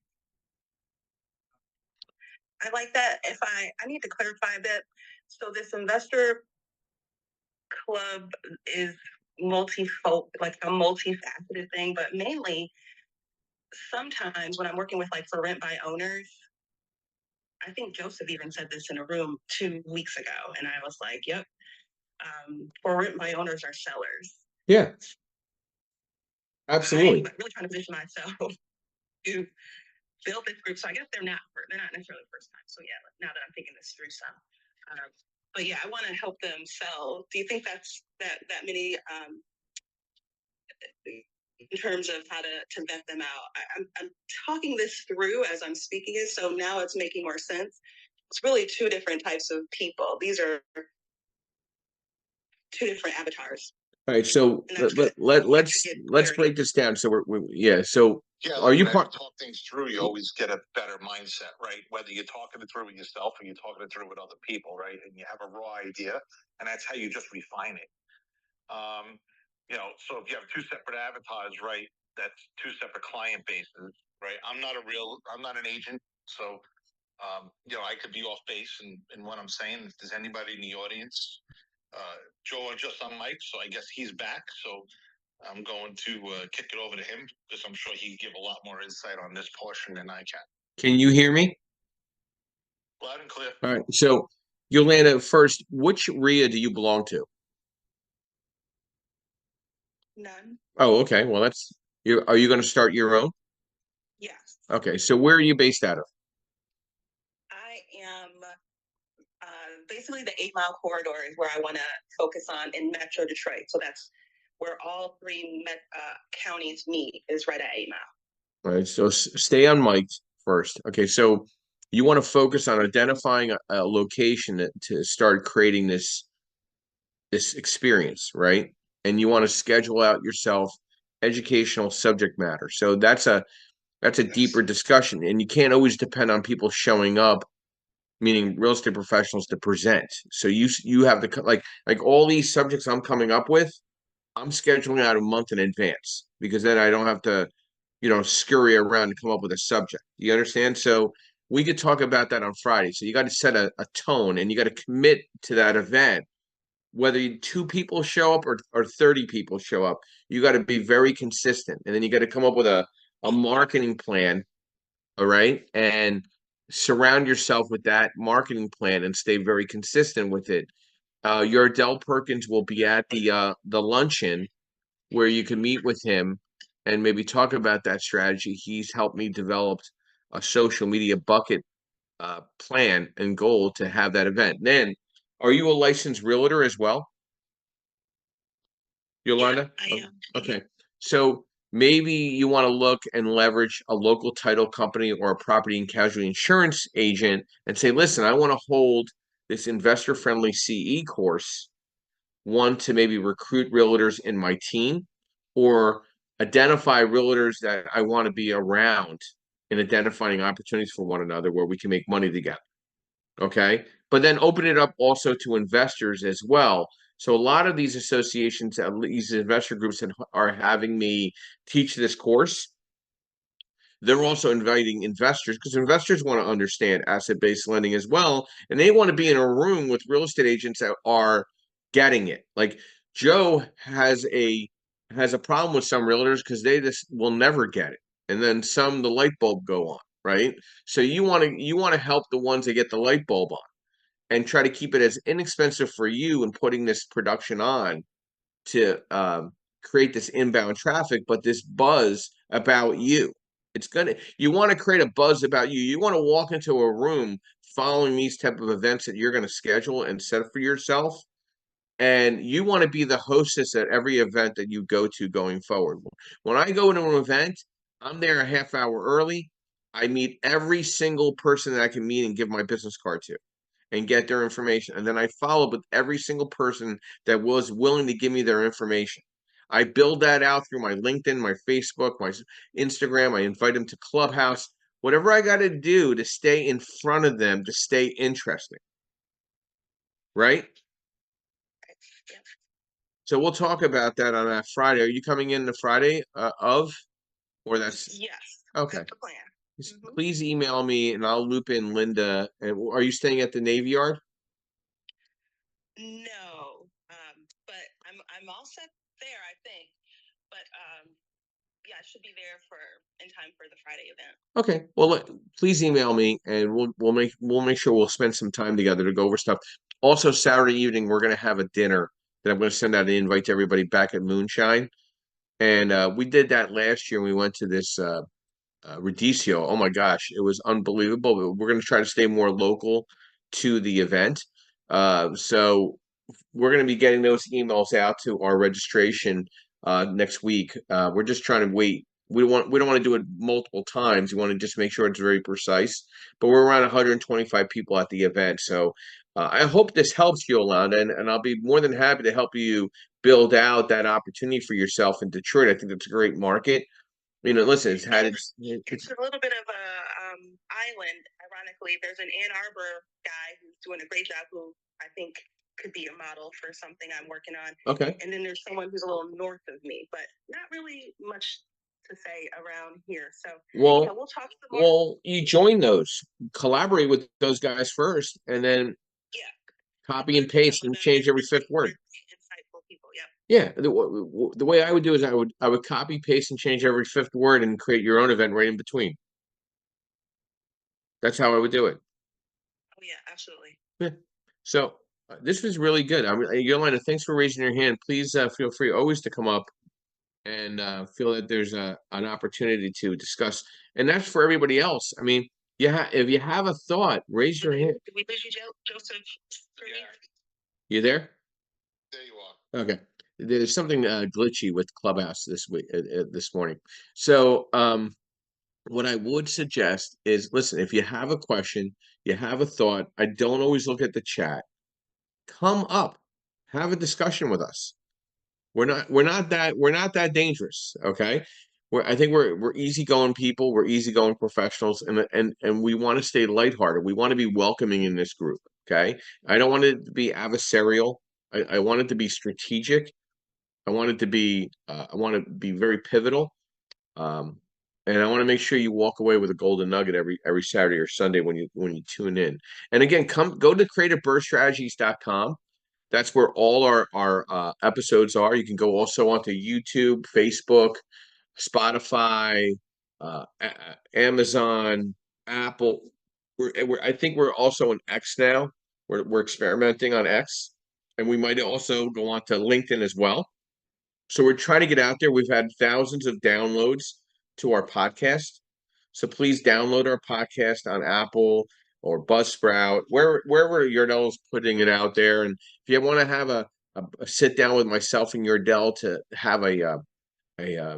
I like that. If I need to clarify a bit. So this investor club is like a multifaceted thing, but mainly sometimes when I'm working with like for rent by owners, I think Joseph even said this in a room 2 weeks ago, and I was like, "Yep, for rent by owners are sellers." Yeah, absolutely. I'm really trying to position myself to build this group. So I guess they're not necessarily first time. So yeah, now that I'm thinking this through some, but yeah, I want to help them sell. Do you think that's that many? In terms of how to vet them out, I'm talking this through as I'm speaking it, so now it's making more sense. It's really 2 different types of people. These are 2 different avatars. All right, so let's break this down. So we're yeah. So are you talk things through? You always get a better mindset, right? Whether you're talking it through with yourself or you're talking it through with other people, right? And you have a raw idea, and that's how you just refine it. You know, so if you have 2 separate avatars, right? That's 2 separate client bases, right? I'm not an agent, so you know, I could be off base in what I'm saying. If there's anybody in the audience, Joe just on mic, so I guess he's back. So I'm going to kick it over to him because I'm sure he can give a lot more insight on this portion than I can. Can you hear me? Loud and clear. All right. So Yolanda, first, which RIA do you belong to? None. Oh, okay. Well, are you going to start your own? Yes. Okay. So where are you based out of? I am basically the 8-mile corridor is where I want to focus on in Metro Detroit. So that's where all 3 counties meet is right at 8 Mile. All right. So stay on mic first. Okay. So you want to focus on identifying a location to start creating this experience, right? And you want to schedule out yourself educational subject matter. So that's a deeper discussion, and you can't always depend on people showing up, meaning real estate professionals, to present. So you have to like all these subjects I'm coming up with, I'm scheduling out a month in advance because then I don't have to, scurry around to come up with a subject. You understand? So we could talk about that on Friday. So you got to set a tone and you got to commit to that event. Whether 2 people show up or 30 people show up, you got to be very consistent. And then you got to come up with a marketing plan. All right. And surround yourself with that marketing plan and stay very consistent with it. Your Adele Perkins will be at the luncheon where you can meet with him and maybe talk about that strategy. He's helped me develop a social media bucket plan and goal to have that event. Then, are you a licensed realtor as well, Yolanda? Yeah, I am. Okay. So maybe you want to look and leverage a local title company or a property and casualty insurance agent and say, listen, I want to hold this investor friendly CE course, one to maybe recruit realtors in my team or identify realtors that I want to be around in identifying opportunities for one another where we can make money together. Okay. But then open it up also to investors as well. So a lot of these associations, these investor groups that are having me teach this course, they're also inviting investors because investors want to understand asset-based lending as well. And they want to be in a room with real estate agents that are getting it. Like Joe has a problem with some realtors because they just will never get it. And then some the light bulb go on, right? So you want to help the ones that get the light bulb on and try to keep it as inexpensive for you and putting this production on to create this inbound traffic, but this buzz about you. You want to create a buzz about you. You want to walk into a room following these type of events that you're going to schedule and set for yourself. And you want to be the hostess at every event that you go to going forward. When I go into an event, I'm there a half hour early. I meet every single person that I can meet and give my business card to and get their information. And then I follow with every single person that was willing to give me their information. I build that out through my LinkedIn, my Facebook, my Instagram. I invite them to Clubhouse, whatever I got to do to stay in front of them, to stay interesting. Right? Yeah. So we'll talk about that on that Friday. Are you coming in the Friday or that's Yes. okay? That's the plan. Please email me and I'll loop in Linda. And are you staying at the Navy Yard? No, but I'm all set there, I think. But yeah, I should be there in time for the Friday event. Okay. Well, please email me and we'll make sure we'll spend some time together to go over stuff. Also, Saturday evening we're gonna have a dinner that I'm gonna send out an invite to everybody back at Moonshine. And we did that last year. We went to this Radicio. Oh my gosh, it was unbelievable. But we're gonna try to stay more local to the event. So we're going to be getting those emails out to our registration next week. We're just trying to wait. We don't want to do it multiple times. We want to just make sure it's very precise. But we're around 125 people at the event. So I hope this helps you, Yolanda, and I'll be more than happy to help you build out that opportunity for yourself in Detroit. I think that's a great market. You know, listen, it's a little bit of a island. Ironically, there's an Ann Arbor guy who's doing a great job who I think could be a model for something I'm working on. Okay. And then there's someone who's a little north of me, but not really much to say around here. So well, yeah, we'll talk some more. Well, you join those, collaborate with those guys first, and then copy and paste and change every fifth word. Insightful people, yeah. Yeah, the way I would do is I would copy paste and change every fifth word and create your own event right in between. That's how I would do it. Oh yeah, absolutely. Yeah. So this was really good. I mean, Yolanda, thanks for raising your hand. Please feel free always to come up and feel that there's an opportunity to discuss. And that's for everybody else. I mean, if you have a thought, raise your hand. Did we lose you, Joseph? You there? There you are. Okay. There's something glitchy with Clubhouse this morning. So what I would suggest is, listen, if you have a question, you have a thought, I don't always look at the chat. Come up, have a discussion with us. We're not that dangerous, okay? I think we're easygoing people, we're easygoing professionals, and we want to stay lighthearted. We want to be welcoming in this group, okay? I don't want it to be adversarial. I want it to be strategic. I want it to be I want to be very pivotal. And I want to make sure you walk away with a golden nugget every Saturday or Sunday when you tune in. And again, go to creativeburststrategies.com. That's where all our episodes are. You can go also onto YouTube, Facebook, Spotify, Amazon, Apple. I think we're also on X now. We're experimenting on X, and we might also go on to LinkedIn as well. So we're trying to get out there. We've had thousands of downloads to our podcast. So please download our podcast on Apple or Buzzsprout, wherever Yardell's putting it out there. And if you want to have a sit down with myself and Yardell to have a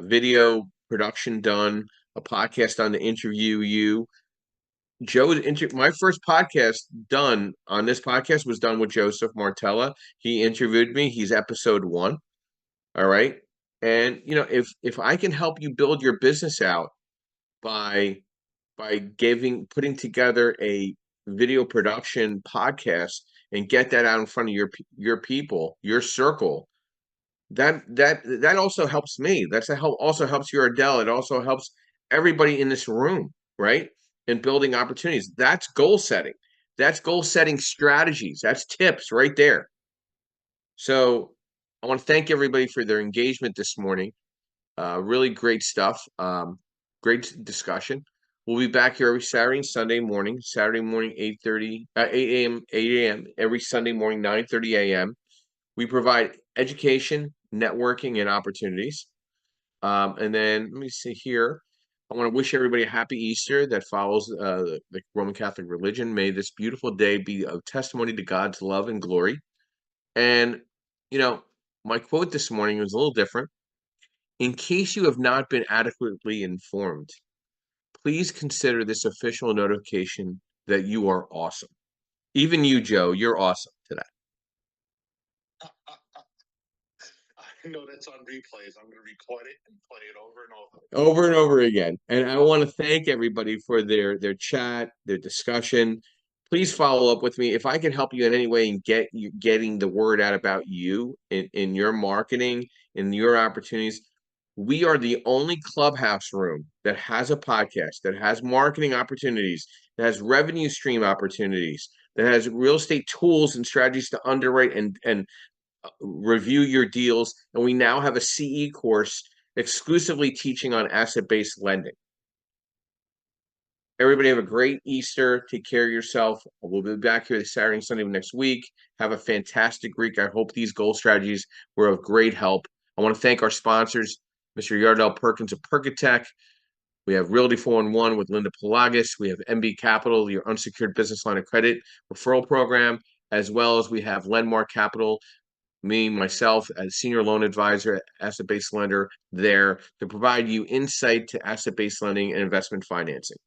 video production done, a podcast on to interview you. My first podcast done on this podcast was done with Joseph Martella. He interviewed me. He's episode 1. All right. And if I can help you build your business out by putting together a video production podcast and get that out in front of your people, your circle, that also helps me. Also helps your Adele. It also helps everybody in this room, right? And building opportunities. That's goal setting. That's goal setting strategies. That's tips right there. So I want to thank everybody for their engagement this morning. Really great stuff. Great discussion. We'll be back here every Saturday and Sunday morning. Saturday morning, 8 a.m. Every Sunday morning, 9:30 a.m. We provide education, networking, and opportunities. And then let me see here. I want to wish everybody a happy Easter that follows the Roman Catholic religion. May this beautiful day be a testimony to God's love and glory. And, my quote this morning was a little different. In case you have not been adequately informed, please consider this official notification that you are awesome. Even you, Joe, you're awesome today. I know that's on replays. I'm going to record it and play it over and over. Over and over again. And I want to thank everybody for their chat, their discussion. Please follow up with me. If I can help you in any way in getting the word out about you in your marketing, in your opportunities, we are the only clubhouse room that has a podcast, that has marketing opportunities, that has revenue stream opportunities, that has real estate tools and strategies to underwrite and review your deals. And we now have a CE course exclusively teaching on asset-based lending. Everybody have a great Easter. Take care of yourself. We'll be back here this Saturday and Sunday of next week. Have a fantastic week. I hope these goal strategies were of great help. I want to thank our sponsors, Mr. Yardell Perkins of Perkatech. We have Realty 411 with Linda Pelagas. We have MB Capital, your unsecured business line of credit referral program, as well as we have Lendmark Capital, myself, as senior loan advisor, asset-based lender there to provide you insight to asset-based lending and investment financing.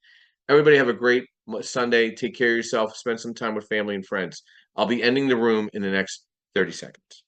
Everybody have a great Sunday. Take care of yourself. Spend some time with family and friends. I'll be ending the room in the next 30 seconds.